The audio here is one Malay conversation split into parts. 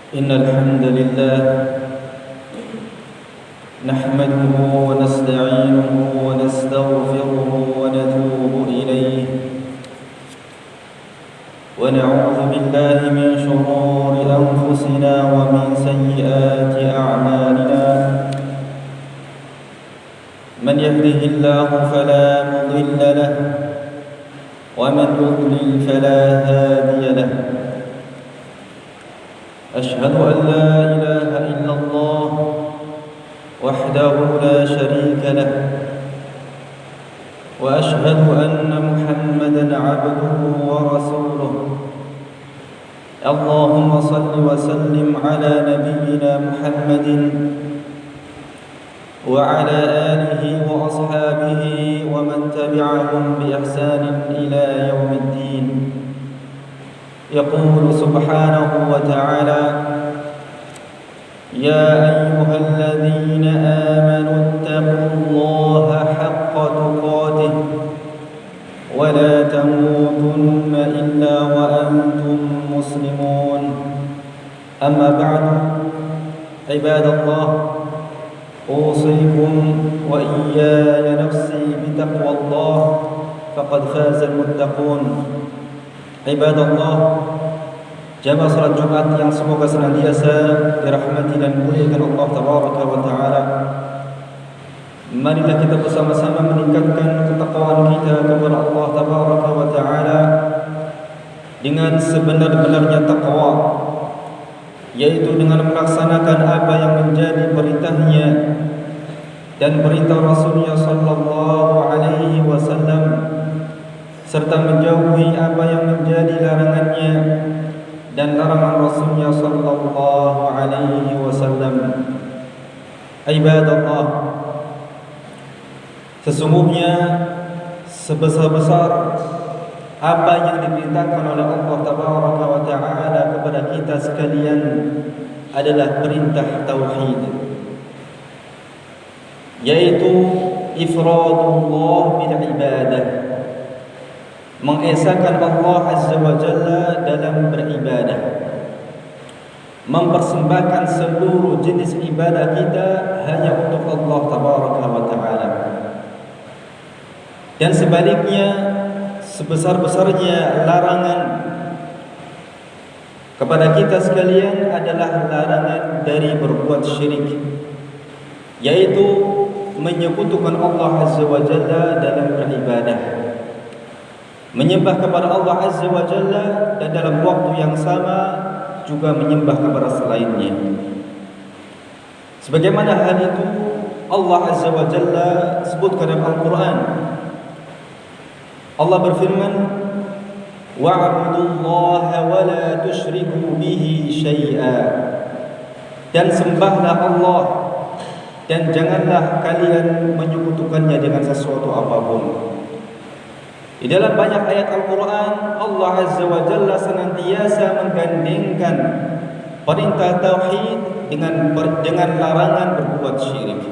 إن الحمد لله نحمده ونستعينه ونستغفره ونتوب إليه ونعوذ بالله من شرور أنفسنا ومن سيئات أعمالنا من يهده الله فلا مضل له ومن يضلل فلا هادي له أشهد أن لا إله إلا الله وحده لا شريك له وأشهد أن محمدًا عبده ورسوله اللهم صل وسلم على نبينا محمد وعلى آله وأصحابه ومن تبعهم بإحسان إلى يوم الدين يقول سبحانه وتعالى يا أيها الذين آمنوا اتقوا الله حق تقاته ولا تموتن إلا وأنتم مسلمون أما بعد عباد الله أوصيكم وإياي نفسي بتقوى الله فقد فاز المتقون عباد الله jamaah salat Jumat yang semoga senantiasa dirahmati dan dimuliakan Allah Tabaraka wa Ta'ala. Marilah kita bersama-sama meningkatkan ketakwaan kita kepada Allah Tabaraka wa Ta'ala dengan sebenar-benarnya takwa, yaitu dengan melaksanakan apa yang menjadi perintahnya dan perintah Rasulnya sallallahu alaihi wasallam, serta menjauhi apa yang menjadi larangannya dan larangan Rasulnya sallallahu alaihi wasallam. Ibadallah, sesungguhnya sebesar-besar apa yang diperintahkan oleh Allah Tabaraka wa Ta'ala kepada kita sekalian adalah perintah tauhid, yaitu ifradullah bil ibadah, mengesahkan Allah Azza wa Jalla dalam beribadah, mempersembahkan seluruh jenis ibadah kita hanya untuk Allah Tabaraka wa Ta'ala. Dan sebaliknya, sebesar-besarnya larangan kepada kita sekalian adalah larangan dari berbuat syirik, yaitu menyekutukan Allah Azza wa Jalla dalam beribadah, menyembah kepada Allah Azza wa Jalla dan dalam waktu yang sama juga menyembah kepada selainnya. Sebagaimana hal itu Allah Azza wa Jalla sebutkan dalam Al-Quran. Allah berfirman, wa'budullaha wa la tusyriku bihi syai'a, dan sembahlah Allah dan janganlah kalian menyekutukannya dengan sesuatu apapun. Di dalam banyak ayat Al-Quran, Allah Azza wa Jalla senantiasa menggandengkan perintah tauhid dengan larangan berbuat syirik.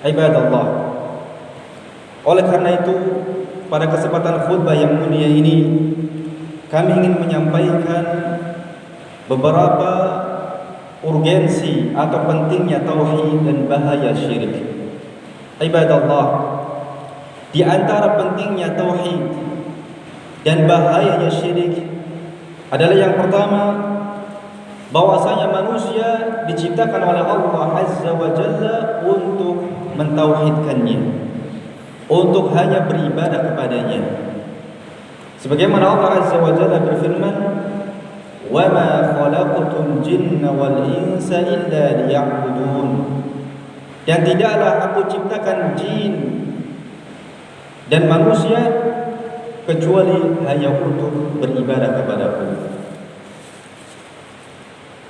Ibadallah, oleh karena itu pada kesempatan khutbah yang mulia ini kami ingin menyampaikan beberapa urgensi atau pentingnya tauhid dan bahaya syirik. Ibadallah, di antara pentingnya tauhid dan bahayanya syirik adalah yang pertama, bahwasanya manusia diciptakan oleh Allah Azza wa Jalla untuk mentauhidkannya, untuk hanya beribadah kepadanya. Sebagaimana Allah Azza wa Jalla berfirman, "Wa ma khalaqtul jinna wal insa illa liya'budun." Dan tidaklah aku ciptakan jin dan manusia kecuali hanya untuk beribadah kepadaku.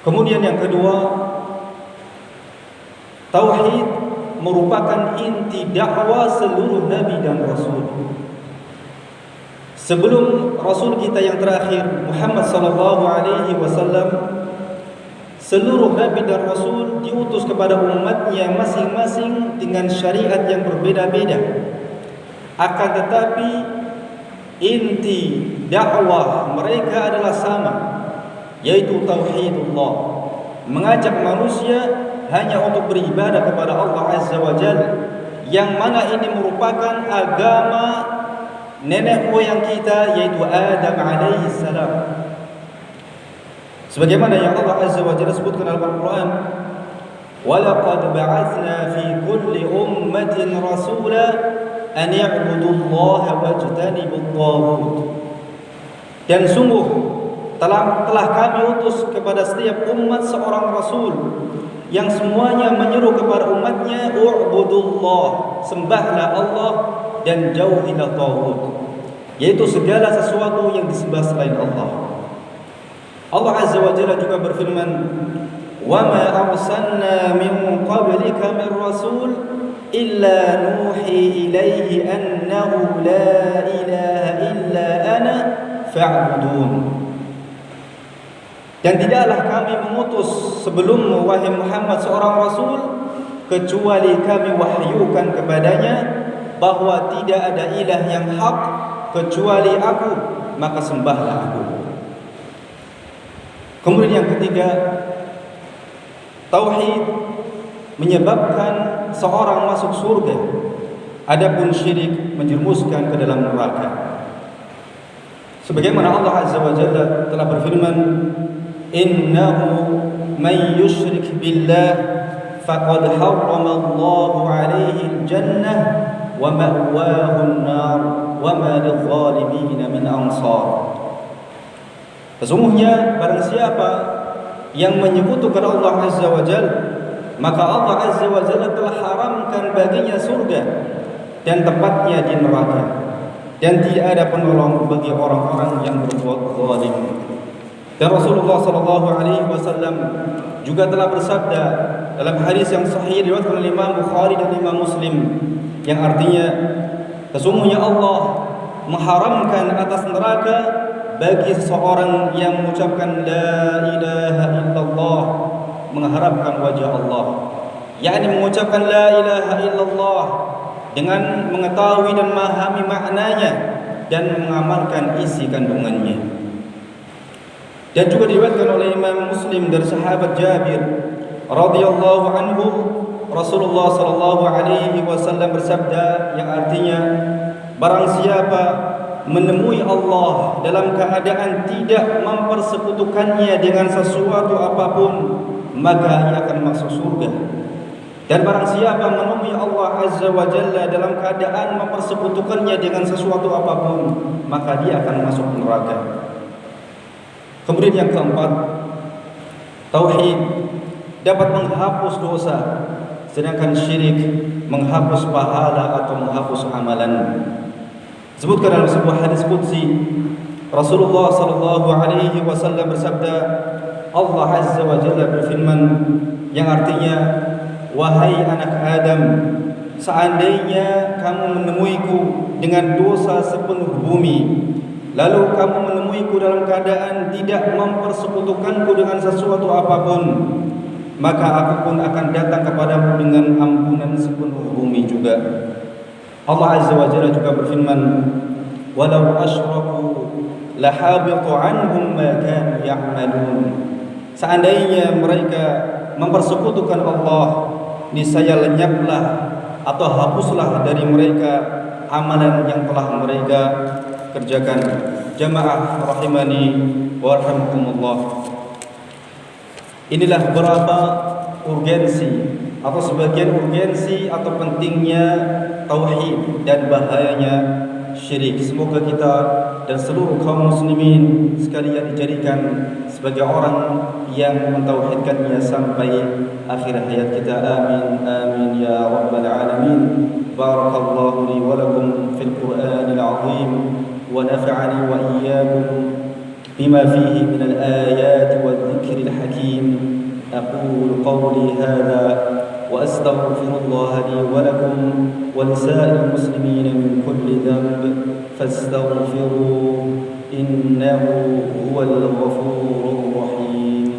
Kemudian yang kedua, tauhid merupakan inti dakwah seluruh nabi dan rasul. Sebelum rasul kita yang terakhir Muhammad sallallahu alaihi wasallam, seluruh nabi dan rasul diutus kepada umatnya masing-masing dengan syariat yang berbeda-beda. Akan tetapi inti dakwah mereka adalah sama, yaitu tauhidullah, mengajak manusia hanya untuk beribadah kepada Allah Azza wa Jalla, yang mana ini merupakan agama nenek moyang kita, yaitu Adam alaihi salam. Sebagaimana yang Allah Azza wa Jalla sebutkan dalam Al-Quran, وَلَقَدْ بَعَثْنَا فِي كُلِّ أُمَّةٍ رَسُولًا أَنْ يَعْبُدُوا اللَّهَ وَاجْتَنِبُوا الطَّاغُوتَ. Dan sungguh telah kami utus kepada setiap umat seorang rasul yang semuanya menyeru kepada umatnya, u'budullah, sembahlah Allah dan jauhilah taghut, yaitu segala sesuatu yang disembah selain Allah. Allah Azza wa Jalla juga berfirman, وَمَا أَرْسَلْنَا مِنْ قَبْلِكَ مِنْ رَسُولٍ إِلَّا نُوحِي إِلَيْهِ أَنَّهُ لَا إِلَهَ إِلَّا أَنَا فَاعْبُدُونِ. Dan tidaklah kami mengutus sebelummu wahai Muhammad seorang rasul, kecuali kami wahyukan kepadanya bahwa tidak ada ilah yang hak kecuali aku, maka sembahlah aku. Kemudian yang ketiga, tauhid menyebabkan seorang masuk surga, adapun syirik menjerumuskan ke dalam neraka. Sebagaimana Allah Azza wa Jalla telah berfirman, innahu man yushrik billah faqad harrama Allahu alaihi al-jannah wa ma'wahu an-nar wa ma lidh-dhalimin min ansar. Sesungguhnya barang siapa yang menyekutukan Allah Azza wa Jalla, maka Allah Azza wa Jalla telah haramkan baginya surga dan tempatnya di neraka, dan tidak ada penolong bagi orang-orang yang berbuat zalim. Dan Rasulullah sallallahu alaihi wasallam juga telah bersabda dalam hadis yang sahih diriwayatkan oleh Imam Bukhari dan Imam Muslim, yang artinya sesungguhnya Allah mengharamkan atas neraka bagi seseorang yang mengucapkan la ilaha illallah, mengharapkan wajah Allah, yakni mengucapkan la ilaha illallah dengan mengetahui dan memahami maknanya dan mengamalkan isi kandungannya. Dan juga diriwayatkan oleh Imam Muslim dari sahabat Jabir radhiyallahu anhu, Rasulullah sallallahu alaihi wasallam bersabda, yang artinya barang siapa menemui Allah dalam keadaan tidak mempersekutukannya dengan sesuatu apapun, maka ia akan masuk surga. Dan barang siapa menemui Allah Azza wa Jalla dalam keadaan mempersekutukannya dengan sesuatu apapun, maka dia akan masuk neraka. Kemudian yang keempat, tauhid dapat menghapus dosa, sedangkan syirik menghapus pahala atau menghapus amalan. Sebutkan dalam sebuah hadis qudsi, Rasulullah sallallahu alaihi wasallam bersabda, Allah Azza wa Jalla berfirman, yang artinya, wahai anak Adam, seandainya kamu menemuiku dengan dosa sepenuh bumi, lalu kamu menemuiku dalam keadaan tidak mempersekutukanku dengan sesuatu apapun, maka aku pun akan datang kepadamu dengan ampunan sepenuh bumi juga. Allah Azza wa Jalla juga berfirman, walau asyraku lahabitu anhum ma kanu ya'malun. Seandainya mereka mempersekutukan Allah, niscaya lenyaplah atau hapuslah dari mereka amalan yang telah mereka kerjakan. Jamaah rahimani wa rahimakumullah. Inilah berapa urgensi atau sebagian urgensi atau pentingnya tauhid dan bahayanya syirik. Semoga kita dan seluruh kaum muslimin sekalian dijadikan sebagai orang yang mentauhidkannya sampai akhir hayat kita. Amin amin ya rabbal alamin. Barakallahu li wa lakum fil Qur'anil azim wa nafa'ani wa iyyakum bima fihi min al ayati wadh dhikril hakim. أقول قولي هذا وأستغفر الله لي ولكم ولسائر المسلمين من كل ذنب فاستغفروه إنه هو الغفور الرحيم.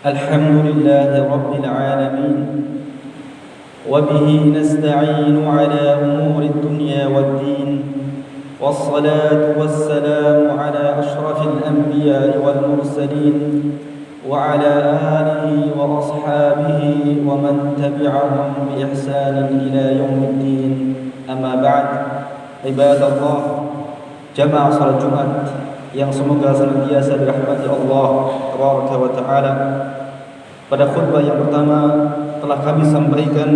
الحمد لله رب العالمين وبه نستعين على أمور الدنيا والدين والصلاة والسلام على أشرف الأنبياء والمرسلين وعلى آله وأصحابه ومن تبعهم بإحسان إلى يوم الدين. أما بعد، عباد الله، jamaah salat Jumat yang semoga senantiasa dirahmati Allah Tabaraka wa Ta'ala. Pada khutbah yang pertama telah kami sampaikan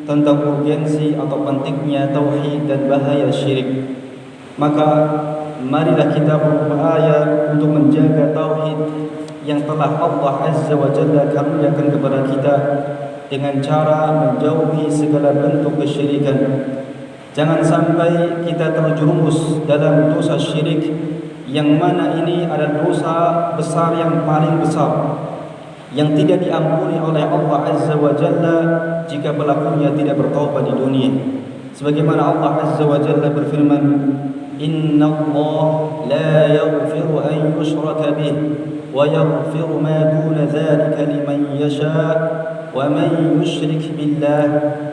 tentang urgensi atau pentingnya tauhid dan bahaya syirik. Maka marilah kita berupaya untuk menjaga tauhid yang telah Allah Azza wa Jalla karuniakan kepada kita dengan cara menjauhi segala bentuk kesyirikan. Jangan sampai kita terjerumus dalam dosa syirik, yang mana ini adalah dosa besar yang paling besar, yang tidak diampuni oleh Allah Azza wa Jalla jika pelakunya tidak bertaubat di dunia. Sebagaimana Allah Azza wa Jalla berfirman, Inna Allah la yaghfiru an yushraka bih wa yaghfiru ma duna dhalika liman yasha' wa man yushrik billah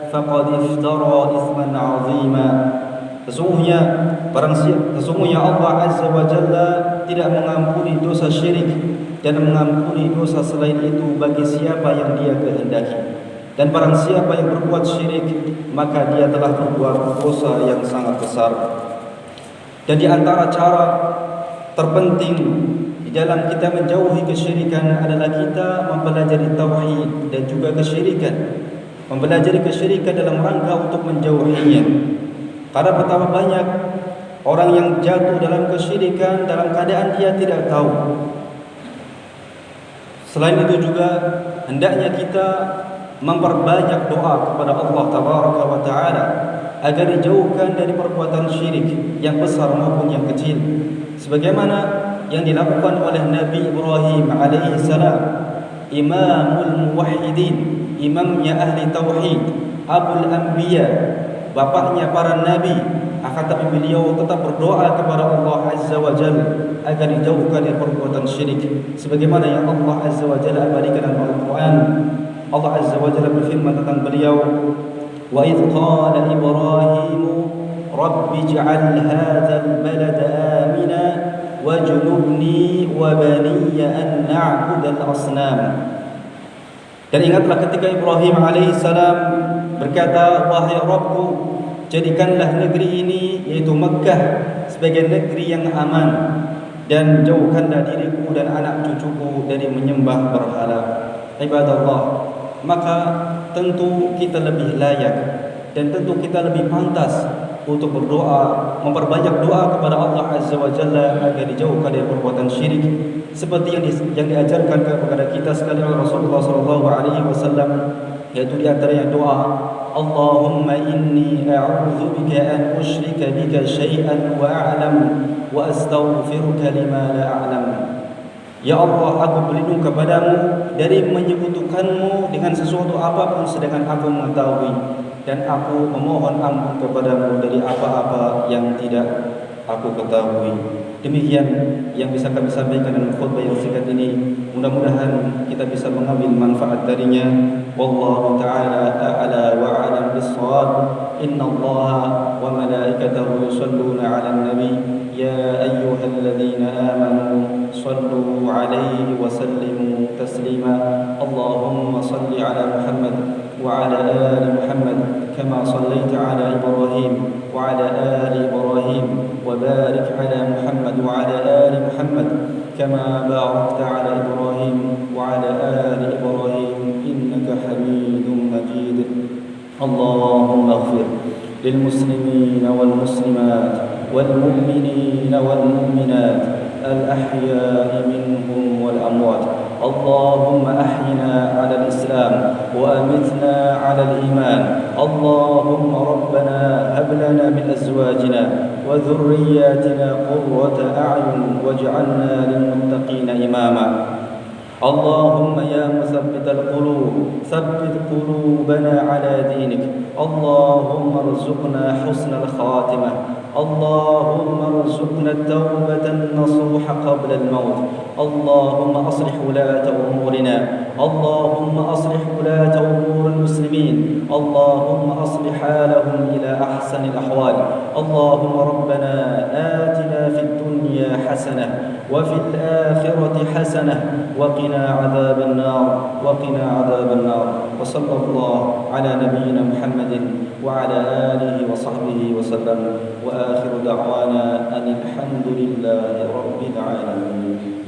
faqad iftara ithman 'azima. Sesungguhnya Allah Azza wa Jalla tidak mengampuni dosa syirik dan mengampuni dosa selain itu bagi siapa yang Dia kehendaki. Dan barang siapa yang berbuat syirik, maka dia telah berbuat dosa yang sangat besar. Dan di antara cara terpenting di dalam kita menjauhi kesyirikan adalah kita mempelajari tauhid dan juga kesyirikan. Mempelajari kesyirikan dalam rangka untuk menjauhinya. Karena betapa banyak orang yang jatuh dalam kesyirikan dalam keadaan dia tidak tahu. Selain itu juga hendaknya kita memperbanyak doa kepada Allah Tabaraka wa Ta'ala agar dijauhkan dari perbuatan syirik yang besar maupun yang kecil, sebagaimana yang dilakukan oleh Nabi Ibrahim alaihi salam, imamul muwahhidin, imamnya ahli tauhid, abul anbiya, bapaknya para nabi. Akan tapi beliau tetap berdoa kepada Allah Azza wa Jalla agar dijauhkan dari perbuatan syirik, sebagaimana yang Allah Azza wa Jalla abadikan dalam Al-Quran. Allah Azza wa Jalla berfirman tentang beliau, wa idh qala Ibrahim rabbi ij'al hadzal balada amina wajnubni wa baniya an na'budal asnam. Dan ingatlah ketika Ibrahim alaihi salam berkata, wahai Rabbku, jadikanlah negeri ini, yaitu Makkah, sebagai negeri yang aman, dan jauhkanlah diriku dan anak cucuku dari menyembah berhala. Ibadallah, maka tentu kita lebih layak dan tentu kita lebih pantas untuk berdoa, memperbanyak doa kepada Allah Azza wa Jalla agar dijauhkan dari perbuatan syirik, seperti yang diajarkan kepada kita sekali oleh Rasulullah SAW, yaitu di antaranya doa, Allahumma inni a'udzu bika an usyrika bika syai'an wa a'lam wa astaghfiruka lima la a'lam. Ya Allah, aku berlindung kepadamu dari menyekutukanmu dengan sesuatu apapun sedangkan aku mengetahui, dan aku memohon ampun kepadamu dari apa-apa yang tidak aku ketahui. Demikian yang bisa kami sampaikan dalam khutbah yang singkat ini. Mudah-mudahan kita bisa mengambil manfaat darinya. Wallahu ta'ala a'la wa a'lam bis-shawab. Innallaha wa malaikatahu yusholluna 'alan nabi ya ayyuhalladzina amanu shallu 'alaihi wa sallimu taslima. Allahumma shalli 'ala Muhammad wa 'ala ali Muhammad kama shallaita 'ala Ibrahim wa 'ala ali Ibrahim wa barik 'ala Muhammad wa 'ala ali Muhammad kama barakta 'ala Ibrahim wa 'ala ali Ibrahim innaka Hamidum Majid. Allahumma ighfir lil muslimin wal muslimat wal mu'minin wal mu'minat al ahya'i minhum wal amwat. اللهم أحينا على الإسلام وأمتنا على الإيمان. اللهم ربنا هب لنا من أزواجنا وذرياتنا قرة أعين واجعلنا للمتقين إماما. اللهم يا مثبت القلوب ثبت قلوبنا على دينك. اللهم ارزقنا حسن الخاتمة اللهم ارزقنا التوبة النصوح قبل الموت. اللهم أصلح ولاة أمورنا، اللهم أصلح ولاة أمور المسلمين، اللهم أصلح حالهم إلى أحسن الأحوال. اللهم ربنا آتنا في الدنيا حسنة وفي الآخرة حسنة وقنا عذاب النار، وقنا عذاب النار. وصلى الله على نبينا محمد وعلى آله وصحبه وسلم، وآخر دعوانا أن الحمد لله رب العالمين.